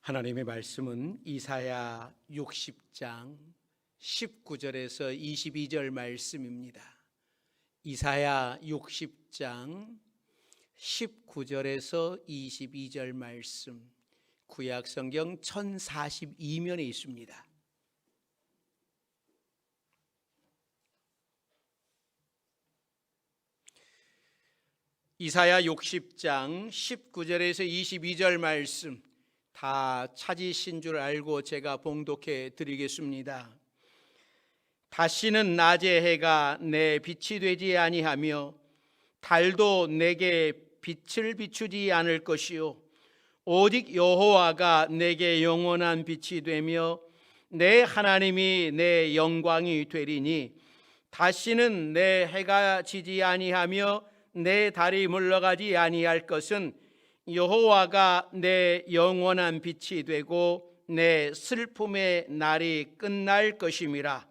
하나님의 말씀은 이사야 60장 19절에서 22절 말씀입니다. 이사야 60장 19절에서 22절 말씀, 구약 성경 1042면에 있습니다. 이사야 60장 19절에서 22절 말씀 다 찾으신 줄 알고 제가 봉독해 드리겠습니다. 다시는 낮의 해가 내 빛이 되지 아니하며 달도 내게 빛을 비추지 않을 것이요 오직 여호와가 내게 영원한 빛이 되며 내 하나님이 내 영광이 되리니 다시는 내 해가 지지 아니하며 내 달이 물러가지 아니할 것은 여호와가 내 영원한 빛이 되고 내 슬픔의 날이 끝날 것임이라.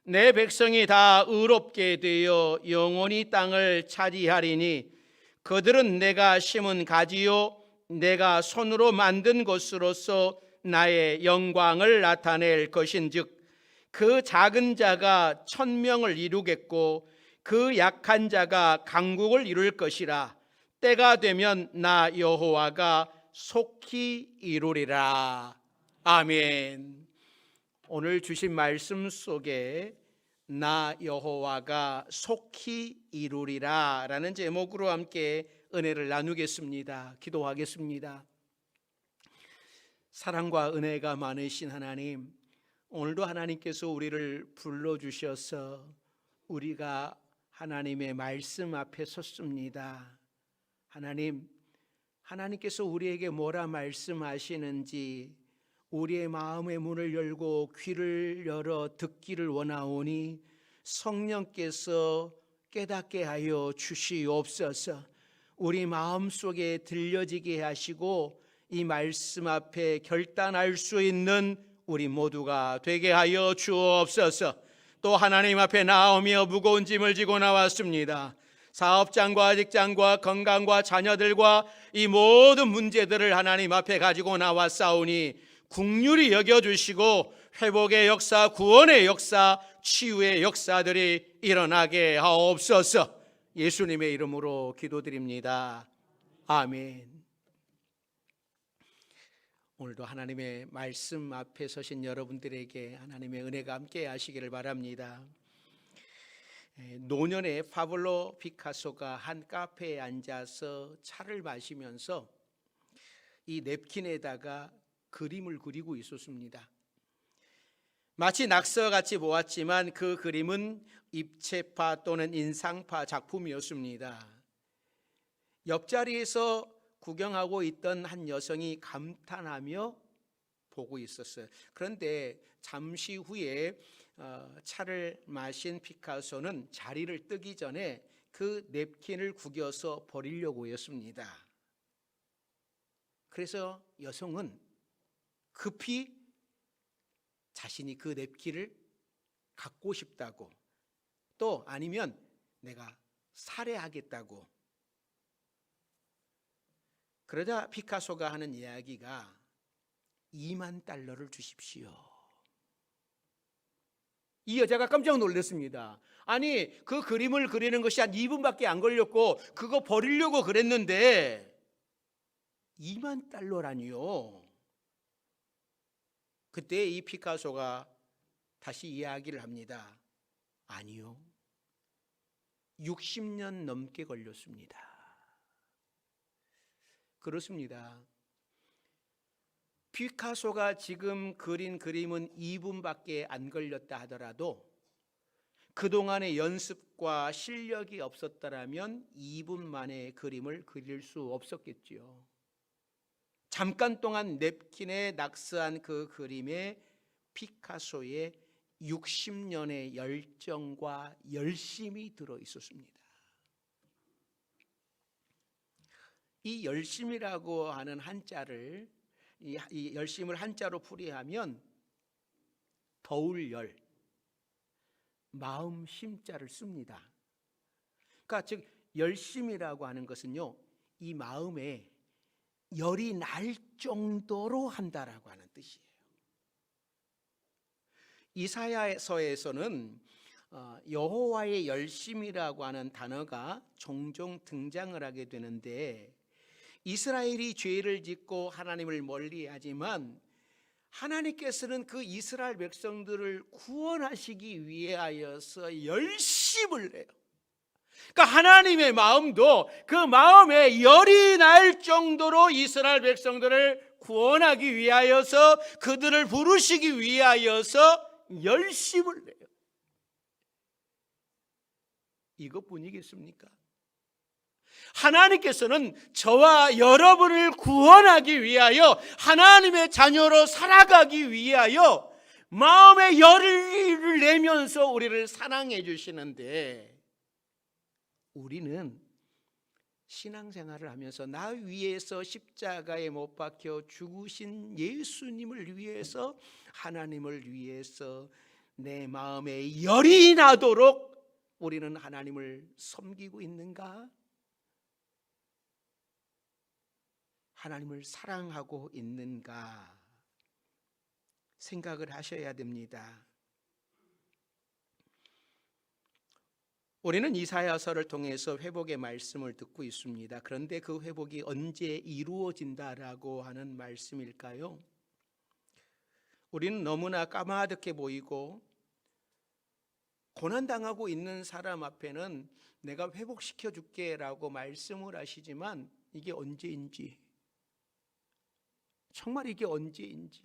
내 백성이 다 의롭게 되어 영원히 땅을 차지하리니 그들은 내가 심은 가지요 내가 손으로 만든 것으로서 나의 영광을 나타낼 것인즉 그 작은 자가 천명을 이루겠고 그 약한 자가 강국을 이룰 것이라. 때가 되면 나 여호와가 속히 이루리라. 아멘. 오늘 주신 말씀 속에 나 여호와가 속히 이루리라 라는 제목으로 함께 은혜를 나누겠습니다. 기도하겠습니다. 사랑과 은혜가 많으신 하나님, 오늘도 하나님께서 우리를 불러주셔서 우리가 하나님의 말씀 앞에 섰습니다. 하나님께서 우리에게 뭐라 말씀하시는지 우리의 마음의 문을 열고 귀를 열어 듣기를 원하오니 성령께서 깨닫게 하여 주시옵소서. 우리 마음속에 들려지게 하시고 이 말씀 앞에 결단할 수 있는 우리 모두가 되게 하여 주옵소서. 또 하나님 앞에 나오며 무거운 짐을 지고 나왔습니다. 사업장과 직장과 건강과 자녀들과 이 모든 문제들을 하나님 앞에 가지고 나왔사오니 긍휼히 여겨주시고 회복의 역사, 구원의 역사, 치유의 역사들이 일어나게 하옵소서. 예수님의 이름으로 기도드립니다. 아멘. 오늘도 하나님의 말씀 앞에 서신 여러분들에게 하나님의 은혜가 함께 하시기를 바랍니다. 노년에 파블로 피카소가 한 카페에 앉아서 차를 마시면서 이 냅킨에다가 그림을 그리고 있었습니다. 마치 낙서같이 보았지만 그 그림은 입체파 또는 인상파 작품이었습니다. 옆자리에서 구경하고 있던 한 여성이 감탄하며 보고 있었어요. 그런데 잠시 후에 차를 마신 피카소는 자리를 뜨기 전에 그 냅킨을 구겨서 버리려고 했습니다. 그래서 여성은 급히 자신이 그 냅킨을 갖고 싶다고, 또 아니면 내가 살해하겠다고. 그러자 피카소가 하는 이야기가 $20,000를 주십시오. 이 여자가 깜짝 놀랐습니다. 아니, 그 그림을 그리는 것이 한 2분밖에 안 걸렸고 그거 버리려고 그랬는데 $20,000라니요. 그때 이 피카소가 다시 이야기를 합니다. 아니요, 60년 넘게 걸렸습니다. 그렇습니다. 피카소가 지금 그린 그림은 2분밖에 안 걸렸다 하더라도 그동안의 연습과 실력이 없었더라면 2분 만에 그림을 그릴 수 없었겠지요. 잠깐 동안 냅킨에 낙서한 그 그림에 피카소의 60년의 열정과 열심이 들어 있었습니다. 이 열심이라고 하는 한자를, 이 열심을 한자로 풀이하면 더울 열, 마음 심자를 씁니다. 그러니까 즉 열심이라고 하는 것은요, 이 마음에 열이 날 정도로 한다라고 하는 뜻이에요. 이사야서에서는 여호와의 열심이라고 하는 단어가 종종 등장을 하게 되는데, 이스라엘이 죄를 짓고 하나님을 멀리하지만 하나님께서는 그 이스라엘 백성들을 구원하시기 위하여서 열심을 내요. 그러니까 하나님의 마음도 그 마음에 열이 날 정도로 이스라엘 백성들을 구원하기 위하여서, 그들을 부르시기 위하여서 열심을 내요. 이것뿐이겠습니까? 하나님께서는 저와 여러분을 구원하기 위하여, 하나님의 자녀로 살아가기 위하여 마음의 열을 내면서 우리를 사랑해 주시는데, 우리는 신앙생활을 하면서 나 위해서 십자가에 못 박혀 죽으신 예수님을 위해서, 하나님을 위해서 내 마음에 열이 나도록 우리는 하나님을 섬기고 있는가? 하나님을 사랑하고 있는가? 생각을 하셔야 됩니다. 우리는 이사야서를 통해서 회복의 말씀을 듣고 있습니다. 그런데 그 회복이 언제 이루어진다라고 하는 말씀일까요? 우리는 너무나 까마득해 보이고 고난당하고 있는 사람 앞에는 내가 회복시켜 줄게 라고 말씀을 하시지만, 이게 언제인지, 정말 이게 언제인지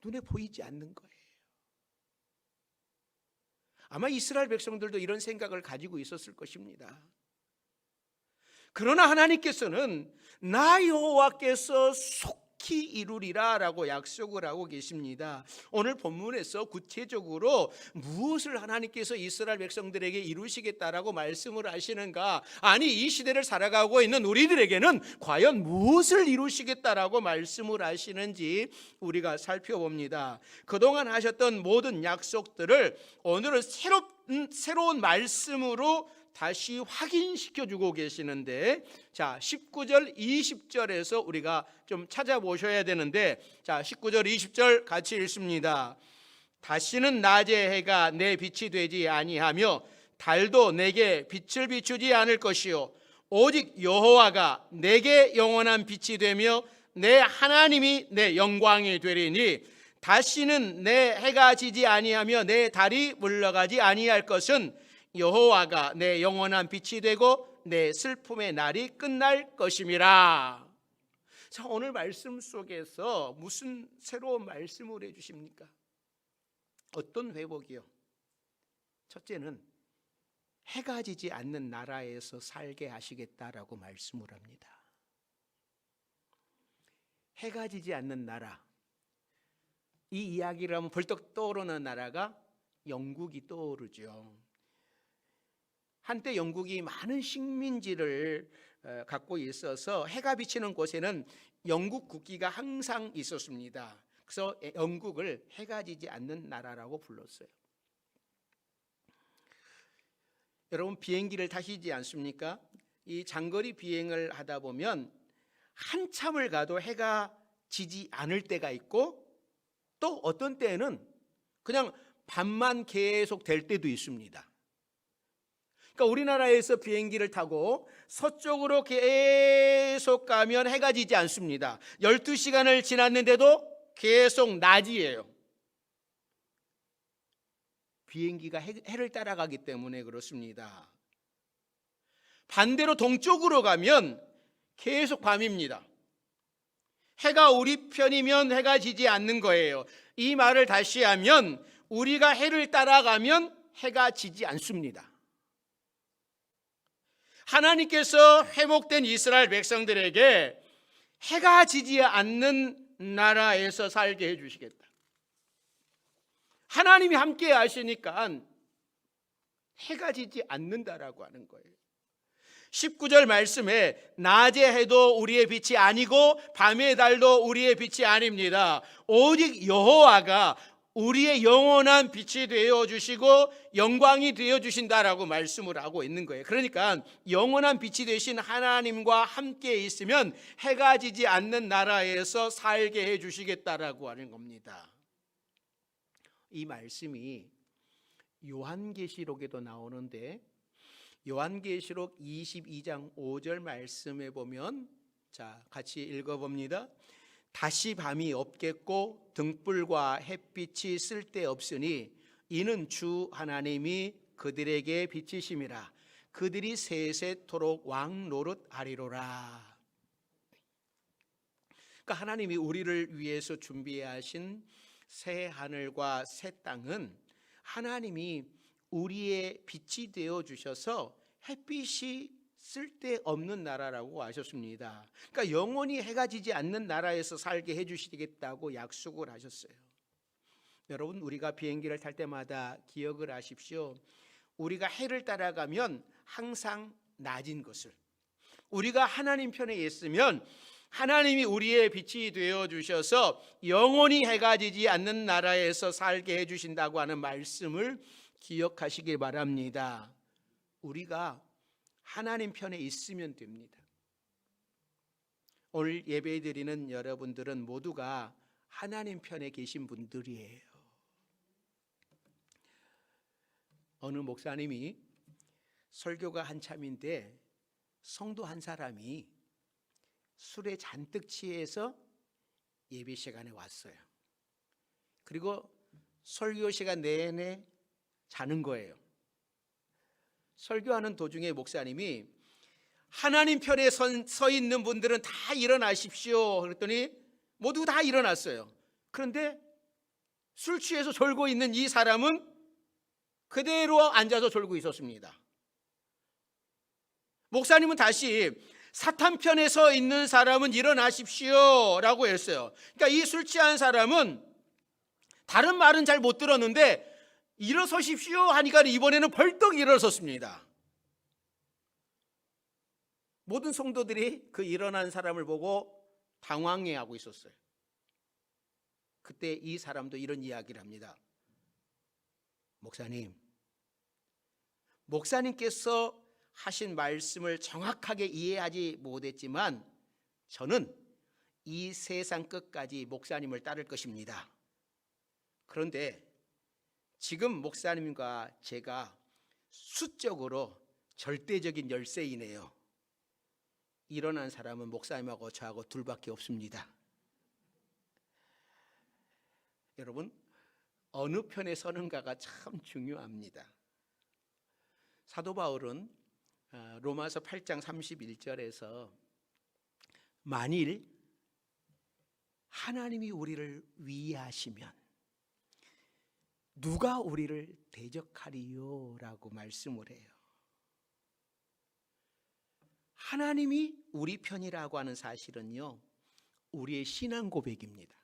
눈에 보이지 않는 거예요. 아마 이스라엘 백성들도 이런 생각을 가지고 있었을 것입니다. 그러나 하나님께서는 나 여호와께서 속히 이루리라 라고 약속을 하고 계십니다. 오늘 본문에서 구체적으로 무엇을 하나님께서 이스라엘 백성들에게 이루시겠다라고 말씀을 하시는가? 아니, 이 시대를 살아가고 있는 우리들에게는 과연 무엇을 이루시겠다라고 말씀을 하시는지 우리가 살펴봅니다. 그동안 하셨던 모든 약속들을 오늘은 새로운 말씀으로 다시 확인시켜주고 계시는데, 자 19절 20절에서 우리가 좀 찾아보셔야 되는데, 자 19절 20절 같이 읽습니다. 다시는 낮의 해가 내 빛이 되지 아니하며 달도 내게 빛을 비추지 않을 것이요 오직 여호와가 내게 영원한 빛이 되며 내 하나님이 내 영광이 되리니, 다시는 내 해가 지지 아니하며 내 달이 물러가지 아니할 것은 여호와가 내 영원한 빛이 되고 내 슬픔의 날이 끝날 것임이라. 자, 오늘 말씀 속에서 무슨 새로운 말씀을 해주십니까? 어떤 회복이요? 첫째는 해가 지지 않는 나라에서 살게 하시겠다라고 말씀을 합니다. 해가 지지 않는 나라, 이 이야기를 하면 벌떡 떠오르는 나라가 영국이 떠오르죠. 한때 영국이 많은 식민지를 갖고 있어서 해가 비치는 곳에는 영국 국기가 항상 있었습니다. 그래서 영국을 해가 지지 않는 나라라고 불렀어요. 여러분, 비행기를 타시지 않습니까? 이 장거리 비행을 하다 보면 한참을 가도 해가 지지 않을 때가 있고, 또 어떤 때에는 그냥 밤만 계속 될 때도 있습니다. 그러니까 우리나라에서 비행기를 타고 서쪽으로 계속 가면 해가 지지 않습니다. 12시간을 지났는데도 계속 낮이에요. 비행기가 해를 따라가기 때문에 그렇습니다. 반대로 동쪽으로 가면 계속 밤입니다. 해가 우리 편이면 해가 지지 않는 거예요. 이 말을 다시 하면 우리가 해를 따라가면 해가 지지 않습니다. 하나님께서 회복된 이스라엘 백성들에게 해가 지지 않는 나라에서 살게 해주시겠다. 하나님이 함께 하시니까 해가 지지 않는다라고 하는 거예요. 19절 말씀에 낮의 해도 우리의 빛이 아니고 밤의 달도 우리의 빛이 아닙니다. 오직 여호와가 우리의 영원한 빛이 되어 주시고 영광이 되어 주신다라고 말씀을 하고 있는 거예요. 그러니까 영원한 빛이 되신 하나님과 함께 있으면 해가 지지 않는 나라에서 살게 해 주시겠다라고 하는 겁니다. 이 말씀이 요한계시록에도 나오는데 요한계시록 22장 5절 말씀에 보면, 자, 같이 읽어봅니다. 다시 밤이 없겠고 등불과 햇빛이 쓸데없으니 이는 주 하나님이 그들에게 비치심이라. 그들이 세세토록 왕 노릇하리로라. 그러니까 하나님이 우리를 위해서 준비하신 새 하늘과 새 땅은 하나님이 우리의 빛이 되어 주셔서 햇빛이 쓸데없는 나라라고 하셨습니다. 그러니까 영원히 해가 지지 않는 나라에서 살게 해주시겠다고 약속을 하셨어요. 여러분, 우리가 비행기를 탈 때마다 기억을 하십시오. 우리가 해를 따라가면 항상 낮은 것을, 우리가 하나님 편에 있으면 하나님이 우리의 빛이 되어 주셔서 영원히 해가 지지 않는 나라에서 살게 해주신다고 하는 말씀을 기억하시기 바랍니다. 우리가 하나님 편에 있으면 됩니다. 오늘 예배 드리는 여러분들은 모두가 하나님 편에 계신 분들이에요. 어느 목사님이 설교가 한참인데 성도 한 사람이 술에 잔뜩 취해서 예배 시간에 왔어요. 그리고 설교 시간 내내 자는 거예요. 설교하는 도중에 목사님이 하나님 편에 서 있는 분들은 다 일어나십시오 그랬더니 모두 다 일어났어요. 그런데 술 취해서 졸고 있는 이 사람은 그대로 앉아서 졸고 있었습니다. 목사님은 다시 사탄 편에 서 있는 사람은 일어나십시오 라고 했어요. 그러니까 이 술 취한 사람은 다른 말은 잘 못 들었는데 일어서십시오 하니까 이번에는 벌떡 일어섰습니다. 모든 성도들이 그 일어난 사람을 보고 당황해하고 있었어요. 그때 이 사람도 이런 이야기를 합니다. 목사님께서 하신 말씀을 정확하게 이해하지 못했지만 저는 이 세상 끝까지 목사님을 따를 것입니다. 그런데 지금 목사님과 제가 수적으로 절대적인 열세이네요. 일어난 사람은 목사님하고 저하고 둘밖에 없습니다. 여러분, 어느 편에 서는가가 참 중요합니다. 사도 바울은 로마서 8장 31절에서 만일 하나님이 우리를 위하시면 누가 우리를 대적하리요? 라고 말씀을 해요. 하나님이 우리 편이라고 하는 사실은요, 우리의 신앙 고백입니다.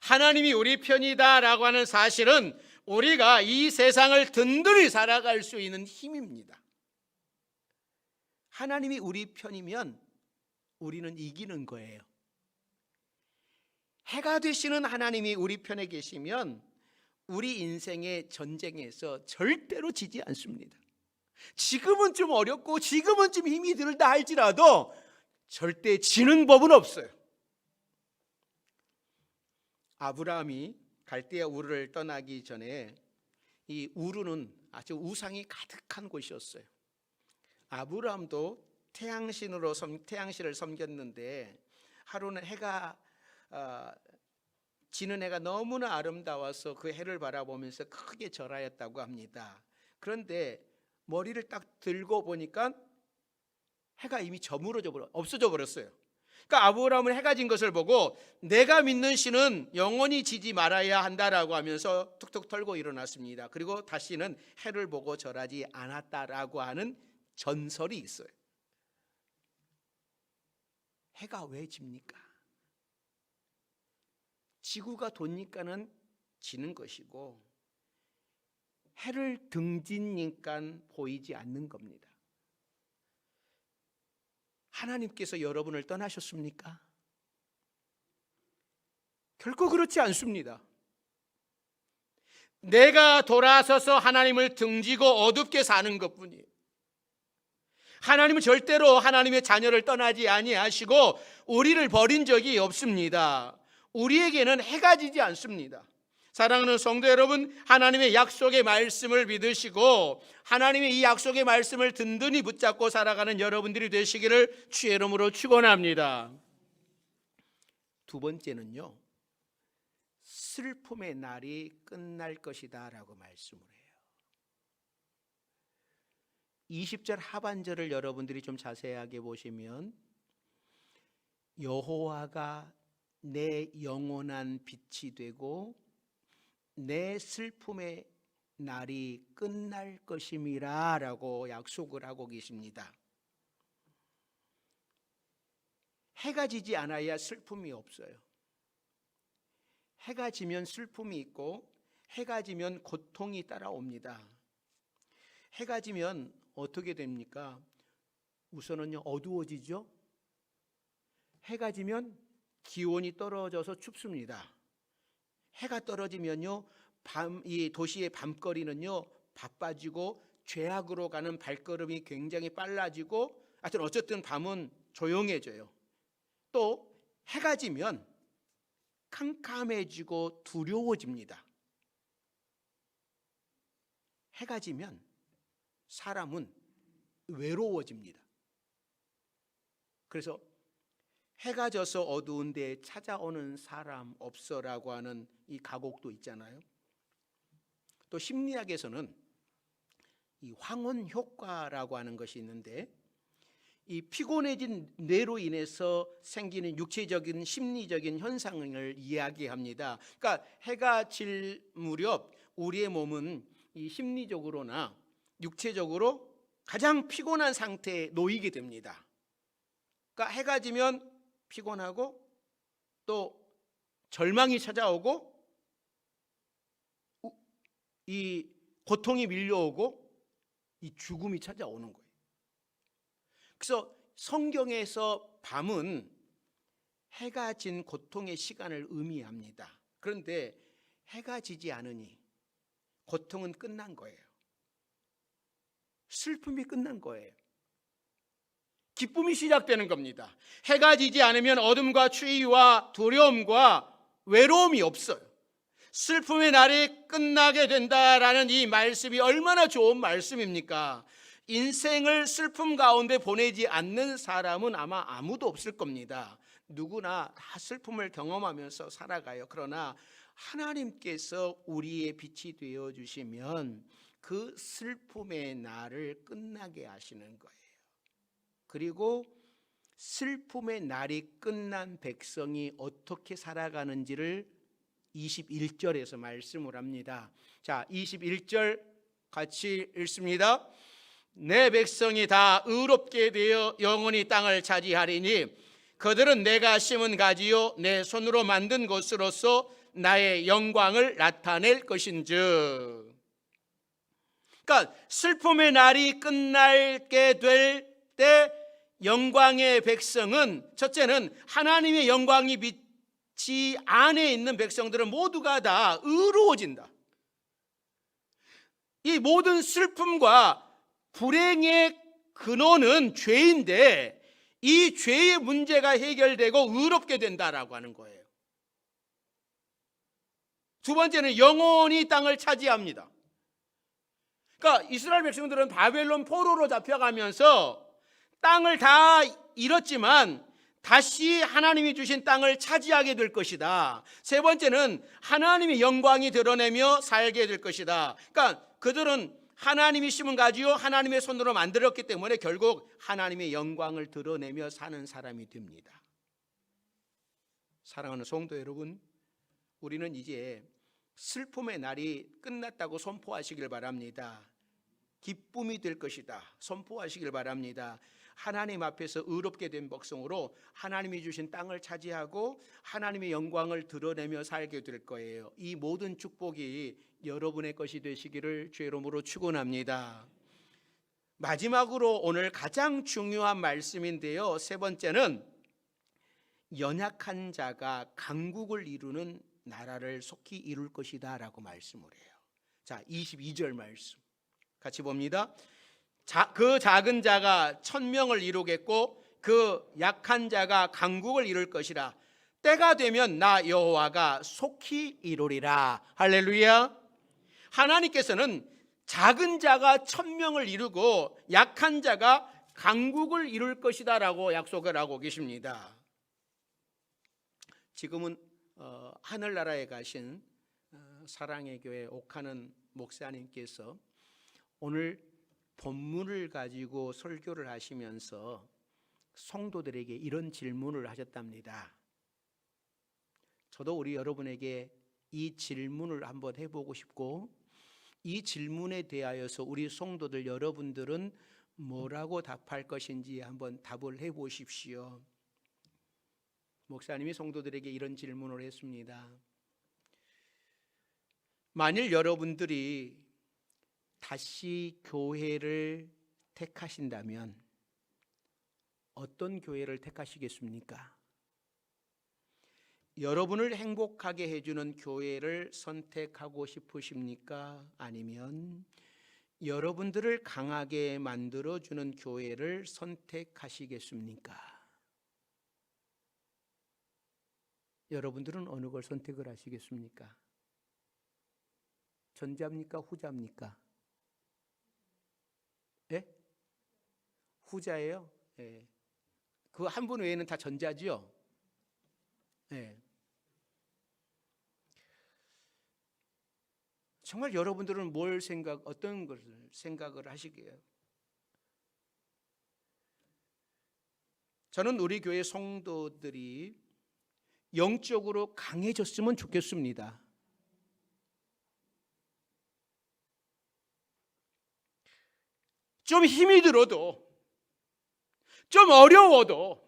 하나님이 우리 편이다라고 하는 사실은 우리가 이 세상을 든든히 살아갈 수 있는 힘입니다. 하나님이 우리 편이면 우리는 이기는 거예요. 해가 되시는 하나님이 우리 편에 계시면 우리 인생의 전쟁에서 절대로 지지 않습니다. 지금은 좀 어렵고 지금은 좀 힘이 들다 할지라도 절대 지는 법은 없어요. 아브라함이 갈대아 우르를 떠나기 전에 이 우르는 아주 우상이 가득한 곳이었어요. 아브라함도 태양신을 섬겼는데 하루는 해가 지는 해가 너무나 아름다워서 그 해를 바라보면서 크게 절하였다고 합니다. 그런데 머리를 딱 들고 보니까 해가 이미 없어져 버렸어요. 그러니까 아브라함은 해가 진 것을 보고 내가 믿는 신은 영원히 지지 말아야 한다라고 하면서 툭툭 털고 일어났습니다. 그리고 다시는 해를 보고 절하지 않았다라고 하는 전설이 있어요. 해가 왜 집니까? 지구가 도니까는 지는 것이고 해를 등지니까 보이지 않는 겁니다. 하나님께서 여러분을 떠나셨습니까? 결코 그렇지 않습니다. 내가 돌아서서 하나님을 등지고 어둡게 사는 것뿐이에요. 하나님은 절대로 하나님의 자녀를 떠나지 아니하시고 우리를 버린 적이 없습니다. 우리에게는 해가 지지 않습니다. 사랑하는 성도 여러분, 하나님의 약속의 말씀을 믿으시고 하나님의 이 약속의 말씀을 든든히 붙잡고 살아가는 여러분들이 되시기를 주의 이름으로 축원합니다. 두 번째는요, 슬픔의 날이 끝날 것이다 라고 말씀을 해요. 20절 하반절을 여러분들이 좀 자세하게 보시면 여호와가 내 영원한 빛이 되고 내 슬픔의 날이 끝날 것임이라 라고 약속을 하고 계십니다. 해가 지지 않아야 슬픔이 없어요. 해가 지면 슬픔이 있고 해가 지면 고통이 따라옵니다. 해가 지면 어떻게 됩니까? 우선은요, 어두워지죠. 해가 지면 기온이 떨어져서 춥습니다. 해가 떨어지면요, 이 도시의 밤거리는요 바빠지고 죄악으로 가는 발걸음이 굉장히 빨라지고, 하여튼 어쨌든 밤은 조용해져요. 또 해가 지면 캄캄해지고 두려워집니다. 해가 지면 사람은 외로워집니다. 그래서 해가 져서 어두운 데 찾아오는 사람 없어라고 하는 이 가곡도 있잖아요. 또 심리학에서는 이 황혼 효과라고 하는 것이 있는데, 이 피곤해진 뇌로 인해서 생기는 육체적인 심리적인 현상을 이야기합니다. 그러니까 해가 질 무렵 우리의 몸은 이 심리적으로나 육체적으로 가장 피곤한 상태에 놓이게 됩니다. 그러니까 해가 지면 피곤하고 또 절망이 찾아오고 이 고통이 밀려오고 이 죽음이 찾아오는 거예요. 그래서 성경에서 밤은 해가 진 고통의 시간을 의미합니다. 그런데 해가 지지 않으니 고통은 끝난 거예요. 슬픔이 끝난 거예요. 기쁨이 시작되는 겁니다. 해가 지지 않으면 어둠과 추위와 두려움과 외로움이 없어요. 슬픔의 날이 끝나게 된다라는 이 말씀이 얼마나 좋은 말씀입니까? 인생을 슬픔 가운데 보내지 않는 사람은 아마 아무도 없을 겁니다. 누구나 다 슬픔을 경험하면서 살아가요. 그러나 하나님께서 우리의 빛이 되어주시면 그 슬픔의 날을 끝나게 하시는 거예요. 그리고 슬픔의 날이 끝난 백성이 어떻게 살아가는지를 21절에서 말씀을 합니다. 자, 21절 같이 읽습니다. 내 백성이 다 의롭게 되어 영원히 땅을 차지하리니 그들은 내가 심은 가지요 내 손으로 만든 것으로서 나의 영광을 나타낼 것인즉. 그러니까 슬픔의 날이 끝나게 될 때 영광의 백성은, 첫째는 하나님의 영광이 빛이 안에 있는 백성들은 모두가 다 의로워진다. 이 모든 슬픔과 불행의 근원은 죄인데 이 죄의 문제가 해결되고 의롭게 된다라고 하는 거예요. 두 번째는 영원히 땅을 차지합니다. 그러니까 이스라엘 백성들은 바벨론 포로로 잡혀가면서 땅을 다 잃었지만 다시 하나님이 주신 땅을 차지하게 될 것이다. 세 번째는 하나님의 영광이 드러내며 살게 될 것이다. 그러니까 그들은 하나님이 심은 가지요 하나님의 손으로 만들었기 때문에 결국 하나님의 영광을 드러내며 사는 사람이 됩니다. 사랑하는 성도 여러분, 우리는 이제 슬픔의 날이 끝났다고 선포하시길 바랍니다. 기쁨이 될 것이다 선포하시길 바랍니다. 하나님 앞에서 의롭게 된 백성으로 하나님이 주신 땅을 차지하고 하나님의 영광을 드러내며 살게 될 거예요. 이 모든 축복이 여러분의 것이 되시기를 주의 이름으로 축원합니다. 마지막으로 오늘 가장 중요한 말씀인데요, 세 번째는 연약한 자가 강국을 이루는 나라를 속히 이룰 것이다 라고 말씀을 해요. 자, 22절 말씀 같이 봅니다. 그 작은 자가 천명을 이루겠고 그 약한 자가 강국을 이룰 것이라. 때가 되면 나 여호와가 속히 이루리라. 할렐루야. 하나님께서는 작은 자가 천명을 이루고 약한 자가 강국을 이룰 것이다 라고 약속을 하고 계십니다. 지금은 하늘나라에 가신 사랑의 교회 옥하는 목사님께서 오늘 본문을 가지고 설교를 하시면서 성도들에게 이런 질문을 하셨답니다. 저도 우리 여러분에게 이 질문을 한번 해보고 싶고, 이 질문에 대하여서 우리 성도들 여러분들은 뭐라고 답할 것인지 한번 답을 해보십시오. 목사님이 성도들에게 이런 질문을 했습니다. 만일 여러분들이 다시 교회를 택하신다면 어떤 교회를 택하시겠습니까? 여러분을 행복하게 해주는 교회를 선택하고 싶으십니까? 아니면 여러분들을 강하게 만들어주는 교회를 선택하시겠습니까? 여러분들은 어느 걸 선택을 하시겠습니까? 전자입니까? 후자입니까? 예? 후자예요? 예. 그 한 분 외에는 다 전자죠? 예. 정말 여러분들은 어떤 것을 생각을 하시게요? 저는 우리 교회 성도들이 영적으로 강해졌으면 좋겠습니다. 좀 힘이 들어도, 좀 어려워도,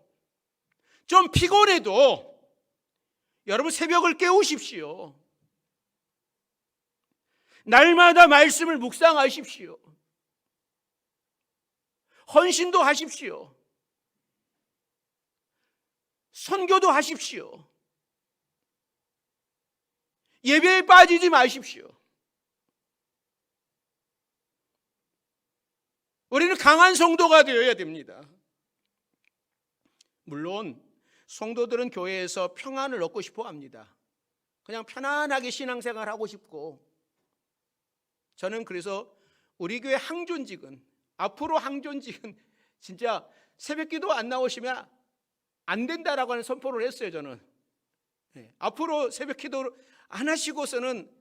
좀 피곤해도 여러분 새벽을 깨우십시오. 날마다 말씀을 묵상하십시오. 헌신도 하십시오. 선교도 하십시오. 예배에 빠지지 마십시오. 우리는 강한 성도가 되어야 됩니다. 물론 성도들은 교회에서 평안을 얻고 싶어 합니다. 그냥 편안하게 신앙생활 하고 싶고, 저는 그래서 우리 교회 항존직은, 앞으로 항존직은 진짜 새벽기도 안 나오시면 안 된다라고 하는 선포를 했어요. 저는 앞으로 새벽기도 안 하시고서는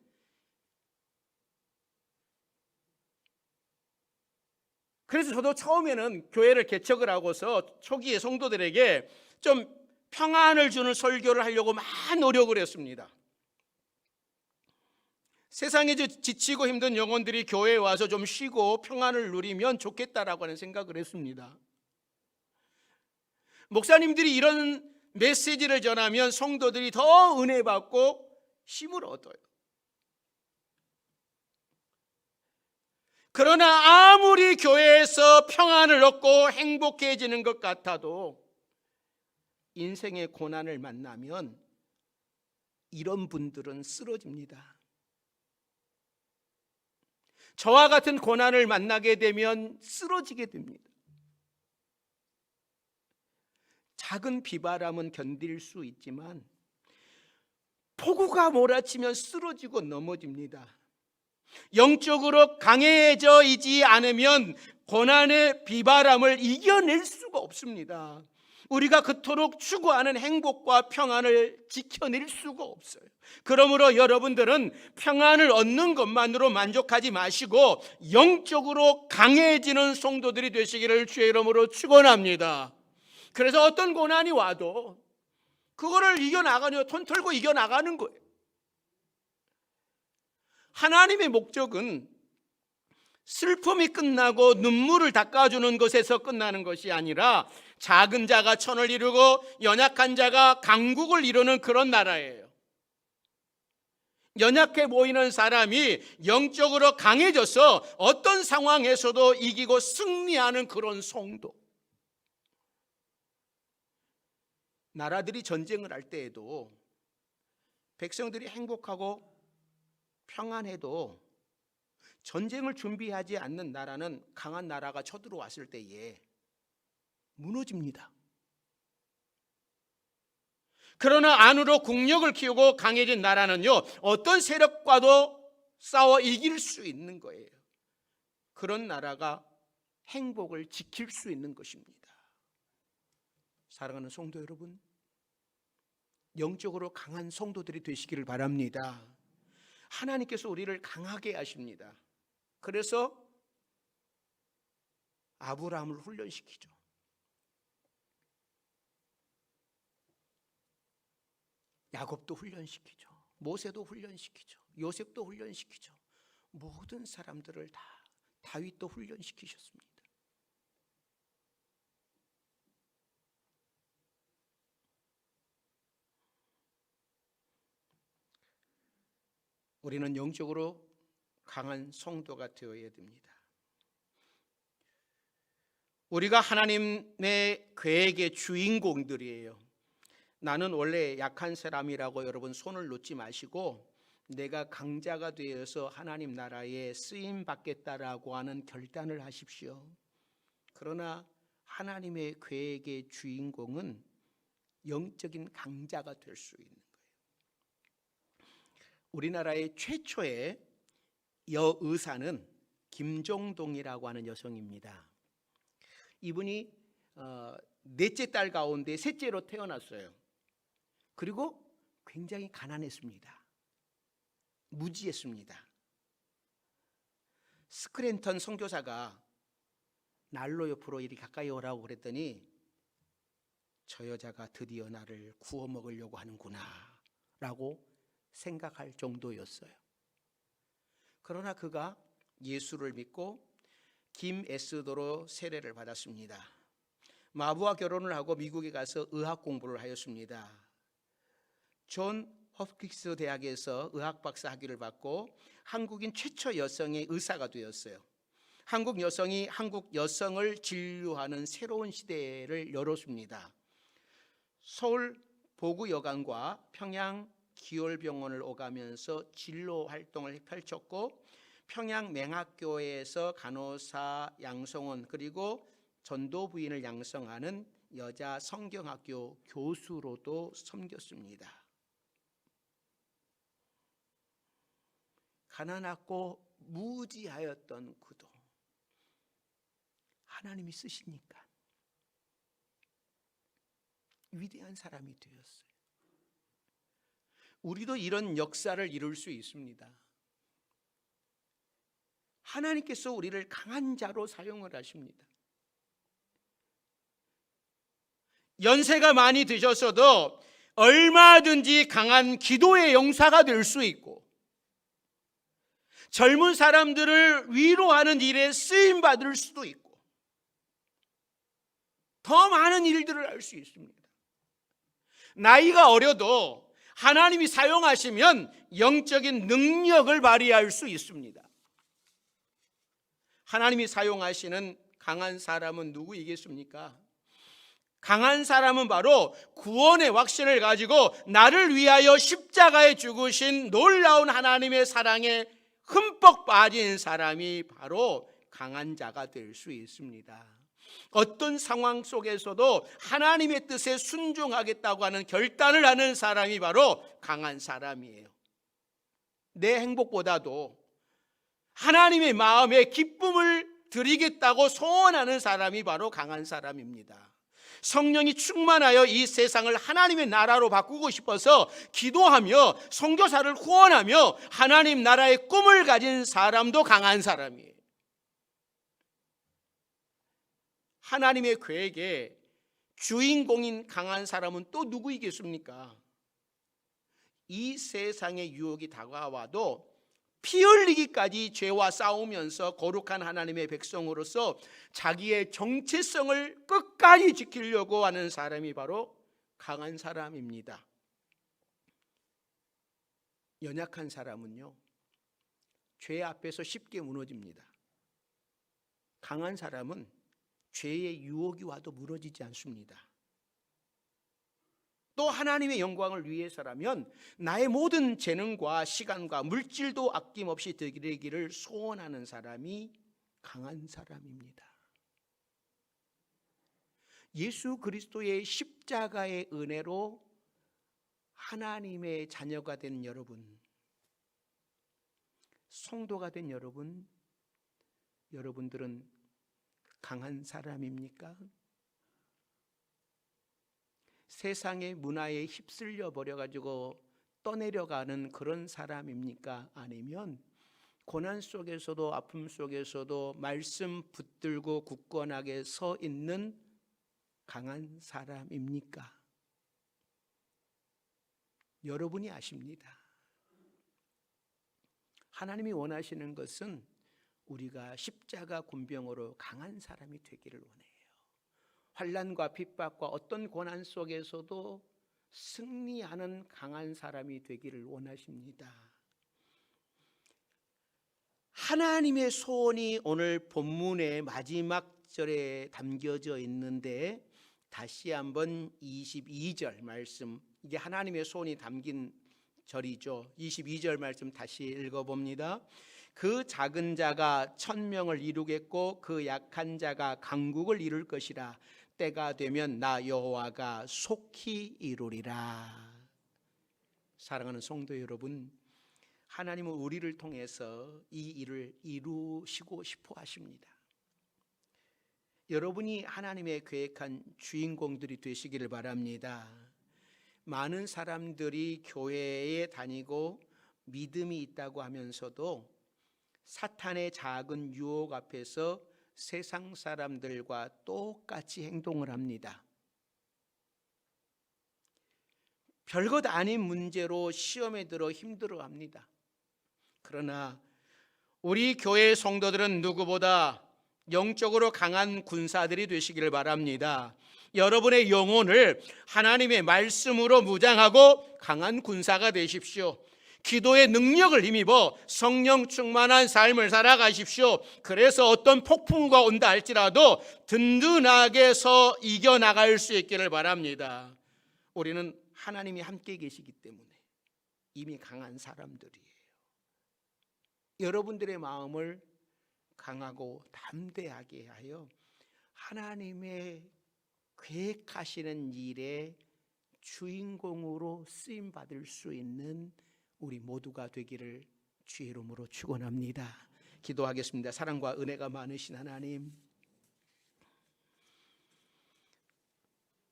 그래서 저도 처음에는 교회를 개척을 하고서 초기에 성도들에게 좀 평안을 주는 설교를 하려고 많은 노력을 했습니다. 세상에 지치고 힘든 영혼들이 교회에 와서 좀 쉬고 평안을 누리면 좋겠다라고 하는 생각을 했습니다. 목사님들이 이런 메시지를 전하면 성도들이 더 은혜 받고 힘을 얻어요. 그러나 아무리 교회에서 평안을 얻고 행복해지는 것 같아도 인생의 고난을 만나면 이런 분들은 쓰러집니다. 저와 같은 고난을 만나게 되면 쓰러지게 됩니다. 작은 비바람은 견딜 수 있지만 폭우가 몰아치면 쓰러지고 넘어집니다. 영적으로 강해져 있지 않으면 고난의 비바람을 이겨낼 수가 없습니다. 우리가 그토록 추구하는 행복과 평안을 지켜낼 수가 없어요. 그러므로 여러분들은 평안을 얻는 것만으로 만족하지 마시고 영적으로 강해지는 성도들이 되시기를 주의 이름으로 축원합니다. 그래서 어떤 고난이 와도 그거를 이겨나가려 톤 털고 이겨나가는 거예요. 하나님의 목적은 슬픔이 끝나고 눈물을 닦아주는 것에서 끝나는 것이 아니라 작은 자가 천을 이루고 연약한 자가 강국을 이루는 그런 나라예요. 연약해 보이는 사람이 영적으로 강해져서 어떤 상황에서도 이기고 승리하는 그런 성도. 나라들이 전쟁을 할 때에도 백성들이 행복하고 평안해도 전쟁을 준비하지 않는 나라는 강한 나라가 쳐들어왔을 때에 무너집니다. 그러나 안으로 국력을 키우고 강해진 나라는요, 어떤 세력과도 싸워 이길 수 있는 거예요. 그런 나라가 행복을 지킬 수 있는 것입니다. 사랑하는 성도 여러분, 영적으로 강한 성도들이 되시기를 바랍니다. 하나님께서 우리를 강하게 하십니다. 그래서 아브라함을 훈련시키죠. 야곱도 훈련시키죠. 모세도 훈련시키죠. 요셉도 훈련시키죠. 모든 사람들을 다, 다윗도 훈련시키셨습니다. 우리는 영적으로 강한 성도가 되어야 됩니다. 우리가 하나님의 계획의 주인공들이에요. 나는 원래 약한 사람이라고 여러분 손을 놓지 마시고 내가 강자가 되어서 하나님 나라에 쓰임 받겠다라고 하는 결단을 하십시오. 그러나 하나님의 계획의 주인공은 영적인 강자가 될 수 있는 거예요. 우리나라의 최초의 여의사는 김정동이라고 하는 여성입니다. 이분이 넷째 딸 가운데 셋째로 태어났어요. 그리고 굉장히 가난했습니다. 무지했습니다. 스크랜턴 선교사가 난로 옆으로 이리 가까이 오라고 그랬더니 저 여자가 드디어 나를 구워 먹으려고 하는구나 라고 생각할 정도였어요. 그러나 그가 예수를 믿고 김에스더로 세례를 받았습니다. 마부와 결혼을 하고 미국에 가서 의학 공부를 하였습니다. 존 홉킨스 대학에서 의학 박사 학위를 받고 한국인 최초 여성의 의사가 되었어요. 한국 여성이 한국 여성을 진료하는 새로운 시대를 열었습니다. 서울 보구여관과 평양 기월병원을 오가면서 진로 활동을 펼쳤고 평양 맹학교에서 간호사 양성원 그리고 전도 부인을 양성하는 여자 성경학교 교수로도 섬겼습니다. 가난하고 무지하였던 그도 하나님이 쓰시니까 위대한 사람이 되었어요. 우리도 이런 역사를 이룰 수 있습니다. 하나님께서 우리를 강한 자로 사용을 하십니다. 연세가 많이 드셨어도 얼마든지 강한 기도의 용사가 될 수 있고 젊은 사람들을 위로하는 일에 쓰임받을 수도 있고 더 많은 일들을 할 수 있습니다. 나이가 어려도 하나님이 사용하시면 영적인 능력을 발휘할 수 있습니다. 하나님이 사용하시는 강한 사람은 누구이겠습니까? 강한 사람은 바로 구원의 확신을 가지고 나를 위하여 십자가에 죽으신 놀라운 하나님의 사랑에 흠뻑 빠진 사람이 바로 강한 자가 될 수 있습니다. 어떤 상황 속에서도 하나님의 뜻에 순종하겠다고 하는 결단을 하는 사람이 바로 강한 사람이에요. 내 행복보다도 하나님의 마음에 기쁨을 드리겠다고 소원하는 사람이 바로 강한 사람입니다. 성령이 충만하여 이 세상을 하나님의 나라로 바꾸고 싶어서 기도하며 선교사를 후원하며 하나님 나라의 꿈을 가진 사람도 강한 사람이에요. 하나님의 계획에 주인공인 강한 사람은 또 누구이겠습니까? 이 세상의 유혹이 다가와도 피 흘리기까지 죄와 싸우면서 거룩한 하나님의 백성으로서 자기의 정체성을 끝까지 지키려고 하는 사람이 바로 강한 사람입니다. 연약한 사람은요, 죄 앞에서 쉽게 무너집니다. 강한 사람은 죄의 유혹이 와도 무너지지 않습니다. 또 하나님의 영광을 위해서라면 나의 모든 재능과 시간과 물질도 아낌없이 드리기를 소원하는 사람이 강한 사람입니다. 예수 그리스도의 십자가의 은혜로 하나님의 자녀가 된 여러분, 성도가 된 여러분, 여러분들은 강한 사람입니까? 세상의 문화에 휩쓸려 버려가지고 떠내려가는 그런 사람입니까? 아니면 고난 속에서도 아픔 속에서도 말씀 붙들고 굳건하게 서 있는 강한 사람입니까? 여러분이 아십니다. 하나님이 원하시는 것은 우리가 십자가 군병으로 강한 사람이 되기를 원해요. 환난과 핍박과 어떤 고난 속에서도 승리하는 강한 사람이 되기를 원하십니다. 하나님의 소원이 오늘 본문의 마지막 절에 담겨져 있는데, 다시 한번 22절 말씀, 이게 하나님의 소원이 담긴 절이죠. 22절 말씀 다시 읽어봅니다. 그 작은 자가 천명을 이루겠고 그 약한 자가 강국을 이룰 것이라. 때가 되면 나 여호와가 속히 이루리라. 사랑하는 성도 여러분, 하나님은 우리를 통해서 이 일을 이루시고 싶어 하십니다. 여러분이 하나님의 계획한 주인공들이 되시기를 바랍니다. 많은 사람들이 교회에 다니고 믿음이 있다고 하면서도 사탄의 작은 유혹 앞에서 세상 사람들과 똑같이 행동을 합니다. 별것 아닌 문제로 시험에 들어 힘들어합니다. 그러나 우리 교회 성도들은 누구보다 영적으로 강한 군사들이 되시기를 바랍니다. 여러분의 영혼을 하나님의 말씀으로 무장하고 강한 군사가 되십시오. 기도의 능력을 힘입어 성령 충만한 삶을 살아가십시오. 그래서 어떤 폭풍우가 온다 할지라도 든든하게 서 이겨나갈 수 있기를 바랍니다. 우리는 하나님이 함께 계시기 때문에 이미 강한 사람들이에요. 여러분들의 마음을 강하고 담대하게 하여 하나님의 계획하시는 일의 주인공으로 쓰임받을 수 있는 우리 모두가 되기를 주의 이름으로 축원합니다. 기도하겠습니다. 사랑과 은혜가 많으신 하나님,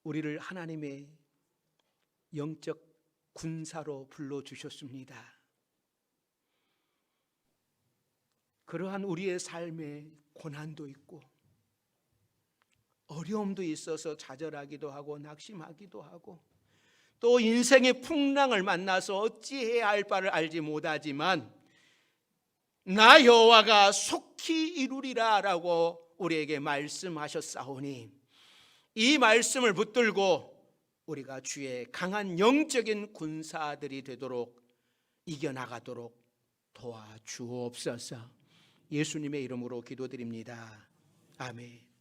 우리를 하나님의 영적 군사로 불러주셨습니다. 그러한 우리의 삶에 고난도 있고 어려움도 있어서 좌절하기도 하고 낙심하기도 하고 또 인생의 풍랑을 만나서 어찌해야 할 바를 알지 못하지만 나 여호와가 속히 이루리라 라고 우리에게 말씀하셨사오니 이 말씀을 붙들고 우리가 주의 강한 영적인 군사들이 되도록 이겨나가도록 도와주옵소서. 예수님의 이름으로 기도드립니다. 아멘.